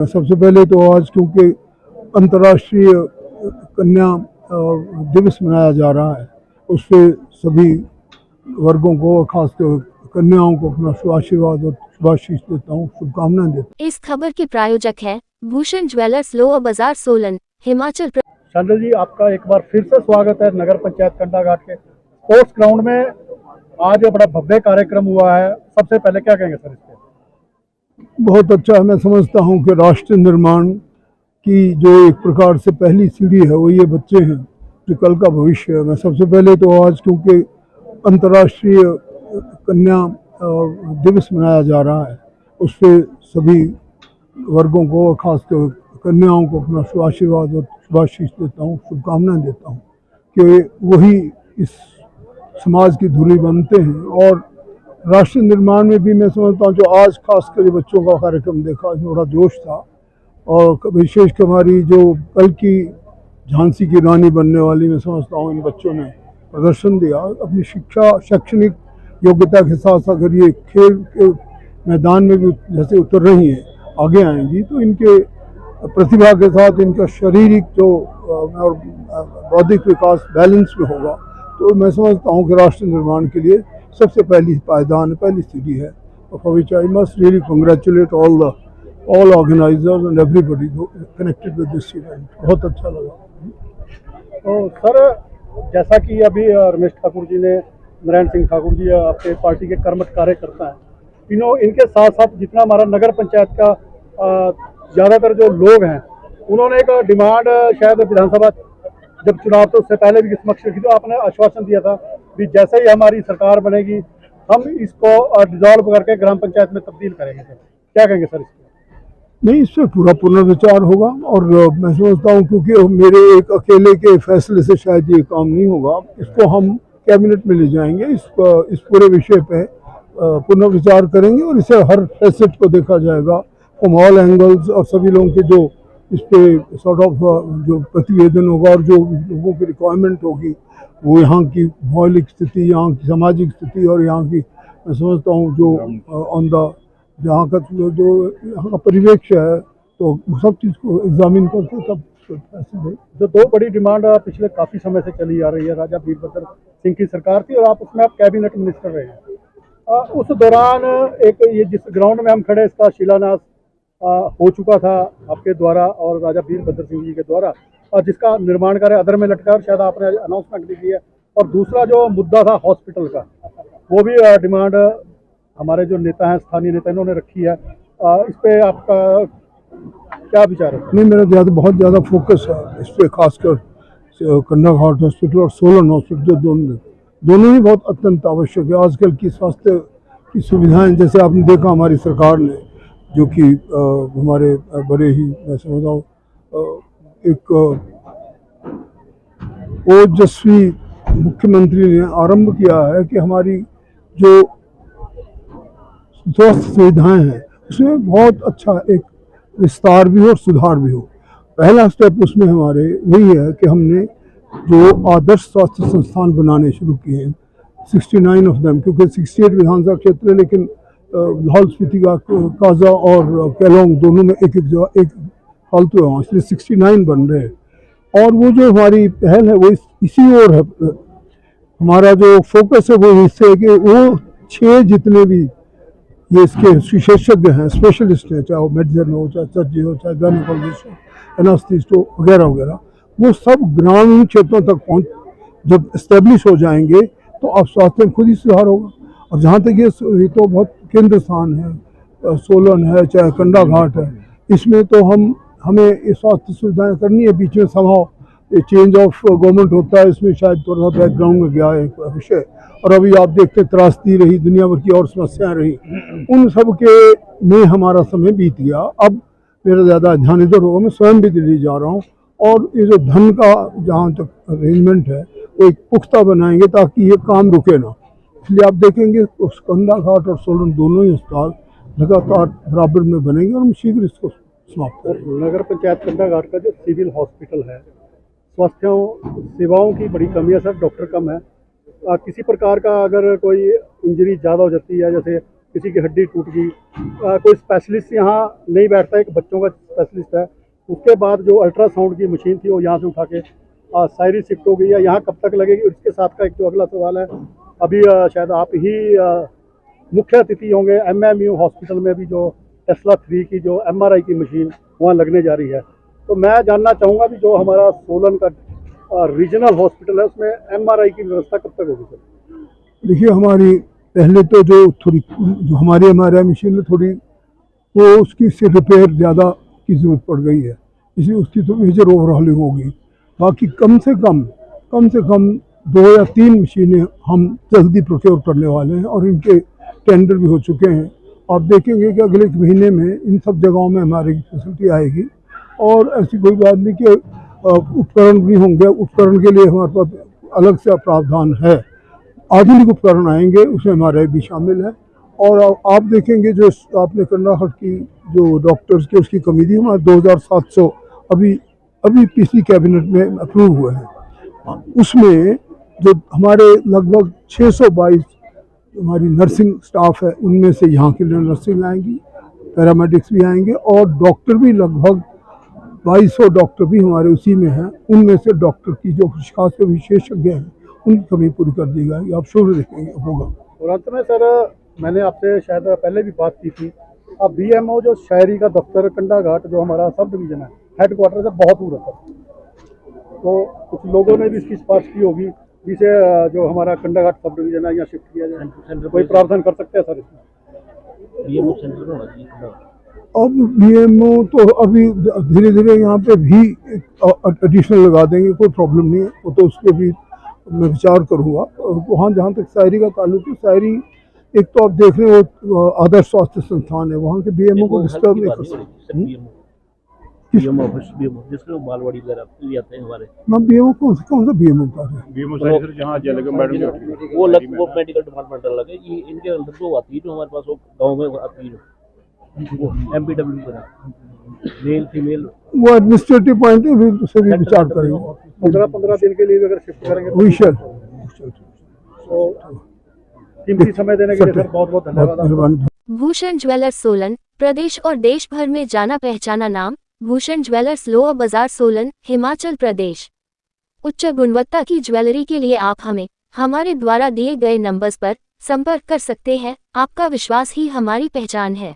सबसे पहले तो आज क्योंकि अंतर्राष्ट्रीय कन्या दिवस मनाया जा रहा है, उस पर सभी वर्गों को, खासकर कन्याओं को अपना आशीर्वाद और शुभाशीष देता हूँ, शुभकामनाएं देता हूँ। इस खबर के प्रायोजक हैं भूषण ज्वेलर्स, लोअर बाजार, सोलन, हिमाचल प्रदेश। शांडिल जी, आपका एक बार फिर से स्वागत है नगर पंचायत कंडाघाट के स्पोर्ट्स ग्राउंड में। आज बड़ा भव्य कार्यक्रम हुआ है, सबसे पहले क्या कहेंगे सर इस पे? बहुत अच्छा है। मैं समझता हूँ कि राष्ट्र निर्माण की जो एक प्रकार से पहली सीढ़ी है वो ये बच्चे हैं जो कल का भविष्य है। मैं सबसे पहले तो आज क्योंकि अंतर्राष्ट्रीय कन्या दिवस मनाया जा रहा है, उस पर सभी वर्गों को, खासकर कन्याओं को अपना आशीर्वाद और शुभाशीष देता हूँ, शुभकामनाएं देता हूँ कि वही इस समाज की धुरी बनते हैं। और राष्ट्र निर्माण में भी मैं समझता हूँ जो आज खासकर बच्चों का कार्यक्रम देखा, इसमें बड़ा जोश था। और विशेषकर हमारी जो कल की झांसी की रानी बनने वाली, मैं समझता हूँ इन बच्चों ने प्रदर्शन दिया। अपनी शिक्षा, शैक्षणिक योग्यता के साथ साथ अगर ये खेल के मैदान में भी जैसे उतर रही हैं, आगे आएंगी, तो इनके प्रतिभा के साथ इनका शारीरिक जो और बौद्धिक विकास बैलेंस में होगा। तो मैं समझता हूँ कि राष्ट्र निर्माण के लिए सबसे पहली पायदान, पहली सीढ़ी है। For which I must really congratulate all organizers and everybody connected with this event. बहुत अच्छा लगा। तो सर, जैसा कि अभी रमेश ठाकुर जी ने, नारायण सिंह ठाकुर जी आपके पार्टी के कर्मठ कार्यकर्ता हैं, इनके साथ साथ जितना हमारा नगर पंचायत का ज़्यादातर जो लोग हैं, उन्होंने एक डिमांड शायद विधानसभा जब चुनाव तो उससे पहले भी समक्ष रखी, तो आपने आश्वासन दिया था कि जैसे ही हमारी सरकार बनेगी हम इसको डिजॉल्व करके ग्राम पंचायत में तब्दील करेंगे। सर क्या कहेंगे सर इसको? नहीं, इस पर पूरा पुनर्विचार होगा। और मैं समझता हूँ क्योंकि मेरे एक अकेले के फैसले से शायद ये काम नहीं होगा, इसको हम कैबिनेट में ले जाएंगे, इस पूरे विषय पे पुनर्विचार करेंगे और इसे हर फैसेट को देखा जाएगा फ्रॉम ऑल एंगल्स। और सभी लोगों के जो इस पे सॉर्ट ऑफ जो प्रतिवेदन होगा और जो लोगों की रिक्वायरमेंट होगी, वो यहाँ की भौगोलिक स्थिति, यहाँ की सामाजिक स्थिति और यहाँ की, मैं समझता हूँ जो ऑन द जहाँ का जो यहाँ का परिवेश है, तो सब चीज़ को एग्जामिन करके तब ऐसे दे। जो दो बड़ी डिमांड पिछले काफ़ी समय से चली आ रही है, राजा वीरभद्र सिंह की सरकार थी और आप उसमें आप कैबिनेट मिनिस्टर रहे हैं। उस दौरान एक ये जिस ग्राउंड में हम खड़े, इसका शिलान्यास हो चुका था आपके द्वारा और राजा वीरभद्र सिंह जी के द्वारा, और जिसका निर्माण कार्य अधर में लटका और शायद आपने अनाउंसमेंट भी की है। और दूसरा जो मुद्दा था हॉस्पिटल का, वो भी डिमांड हमारे जो नेता हैं, स्थानीय नेता, इन्होंने रखी है। इस पे आपका क्या विचार है? नहीं, मेरा बहुत ज़्यादा फोकस है इस पर, खासकर कंडाघाट हॉस्पिटल और सोलन हॉस्पिटल, जो दोनों ही बहुत अत्यंत आवश्यक है। आजकल की स्वास्थ्य की सुविधाएं, जैसे आपने देखा हमारी सरकार ने, जो कि हमारे बड़े ही, मैं समझता हूँ, एक ओजस्वी मुख्यमंत्री ने आरंभ किया है कि हमारी जो स्वास्थ्य सुविधाएं हैं उसमें बहुत अच्छा एक विस्तार भी हो और सुधार भी हो। पहला स्टेप उसमें हमारे वही है कि हमने जो आदर्श स्वास्थ्य संस्थान बनाने शुरू किए हैं, 69 ऑफ देम, क्योंकि 68 विधानसभा क्षेत्र है, लेकिन लाहौल स्पीति का काजा और केलोंग दोनों में एक फालतू है, इसलिए 69 बन रहे हैं। और वो जो हमारी पहल है वो इसी ओर है। हमारा जो फोकस है वो इससे है कि वो 6 जितने भी ये इसके विशेषज्ञ हैं, स्पेशलिस्ट हैं, चाहे वो मेडिसिन हो, चाहे सर्जरी हो, चाहे गायनेकोलॉजिस्ट हो, एनास्थीसिस्ट हो, वगैरह वगैरह, वो सब ग्रामीण क्षेत्रों तक जब इस्टेब्लिश हो जाएंगे तो अब स्वास्थ्य में खुद ही सुधार होगा। और जहाँ तक ये तो बहुत केंद्र स्थान है, सोलन है, चाहे कंडाघाट है, इसमें तो हमें ये स्वास्थ्य सुविधाएं करनी है। बीच में संभव चेंज ऑफ गवर्नमेंट होता है, इसमें शायद थोड़ा सा बैकग्राउंड में गया एक विषय, और अभी आप देखते त्रासदी रही, दुनिया भर की और समस्याएं रही, उन सब के में हमारा समय बीत गया। अब मेरा ज़्यादा ध्यान इधर होगा, मैं स्वयं भी दिल्ली जा रहा हूँ, और ये जो धन का जहाँ तक अरेंजमेंट है वो एक पुख्ता बनाएंगे ताकि ये काम रुके ना। इसलिए आप देखेंगे उस कंडाघाट और सोलन दोनों ही अस्पताल लगातार बराबर में बनेंगे और हम शीघ्र इसको समाप्त करेंगे। नगर पंचायत कंडाघाट का जो सिविल हॉस्पिटल है, स्वास्थ्य सेवाओं की बड़ी कमी है सर, डॉक्टर कम है। किसी प्रकार का अगर कोई इंजरी ज़्यादा हो जाती है, जैसे किसी की हड्डी टूट गई, कोई स्पेशलिस्ट यहाँ नहीं बैठता, एक बच्चों का स्पेशलिस्ट है। उसके बाद जो अल्ट्रासाउंड की मशीन थी वो यहाँ से उठा के सायरी शिफ्ट हो गई है। यहाँ कब तक लगेगी? इसके साथ का एक जो अगला सवाल है, अभी शायद आप ही मुख्य अतिथि होंगे, MMU हॉस्पिटल में भी जो टेस्ला 3 की जो MRI की मशीन वहाँ लगने जा रही है। तो मैं जानना चाहूँगा भी जो हमारा सोलन का रीजनल हॉस्पिटल है उसमें MRI की व्यवस्था कब तक होगी सर? देखिए, हमारी पहले तो जो हमारी MRI मशीन है थोड़ी, वो उसकी सिर्फ रिपेयर ज़्यादा की ज़रूरत पड़ गई है, इसलिए उसकी तो मेजर ओवरहॉलिंग होगी। बाकी कम से कम 2 या 3 मशीनें हम जल्दी प्रोक्योर करने वाले हैं और इनके टेंडर भी हो चुके हैं। आप देखेंगे कि अगले 1 महीने में इन सब जगहों में हमारी फैसिलिटी आएगी। और ऐसी कोई बात नहीं कि उपकरण भी होंगे, उपकरण के लिए हमारे पास अलग से प्रावधान है। आधुनिक उपकरण आएंगे, उसमें MRI भी शामिल है। और आप देखेंगे जो आपने कर्नाटक की जो डॉक्टर्स की उसकी कमी थी, हमारे 2700 अभी पिछली कैबिनेट में अप्रूव हुए हैं। उसमें जो हमारे लगभग 622 हमारी नर्सिंग स्टाफ है, उनमें से यहाँ के लिए नर्सिंग आएंगी, पैरामेडिक्स भी आएंगे और डॉक्टर भी लगभग 2200 डॉक्टर भी हमारे उसी में हैं। उनमें से डॉक्टर की जो खास विशेषज्ञ हैं उनकी कमी पूरी कर दी जाएगी। आप शुरू देखेंगे होगा। और अंत में सर, मैंने आपसे शायद पहले भी बात की थी, अब BMO जो शहरी का दफ्तर कंडाघाट जो हमारा सब डिवीज़न है, हेडक्वार्टर से बहुत दूर है, तो कुछ लोगों ने भी इसकी सिफारिश की होगी जिसे जो हमारा कंडाघाट सब डिवीज़न है यहाँ शिफ्ट किया जाए। कोई प्रावधान कर सकते हैं सर इसमें? BMO सेंटर होना चाहिए। अब BMO तो अभी धीरे धीरे यहाँ पे भी एडिशनल लगा देंगे, कोई प्रॉब्लम नहीं है। वो तो उसके भी मैं विचार करूँगा। और वहाँ जहाँ तक शायरी का ताल्लुक है, शायरी एक तो आप देख रहे हो आदर्श स्वास्थ्य संस्थान है, वहाँ के BMO को डिस्टर्ब नहीं कर सकते। जिसमें बालवाड़ी वगैरह भी आते हैं हमारे। BMO कौन सा BMO बता रहे हैं? BMO सर जहाँ मैडम वो अलग, वो मेडिकल डिपार्टमेंट अलग है। ये इनके अंदर जो आती है, जो हमारे पास वो गाँव में आती है, वो MPW का मेल फीमेल, वो एडमिनिस्ट्रेटिव पॉइंट है, भी से भी विचार करेंगे। 15 दिन के लिए अगर शिफ्ट करेंगे तो कीमती समय देने के लिए सर बहुत बहुत धन्यवाद। भूषण ज्वेलर्स सोलन, प्रदेश और देश भर में जाना पहचाना नाम। भूषण ज्वेलर्स लोअर बाजार सोलन, हिमाचल प्रदेश। उच्च गुणवत्ता की ज्वेलरी के लिए आप हमें हमारे द्वारा दिए गए नंबर्स पर संपर्क कर सकते हैं। आपका विश्वास ही हमारी पहचान है।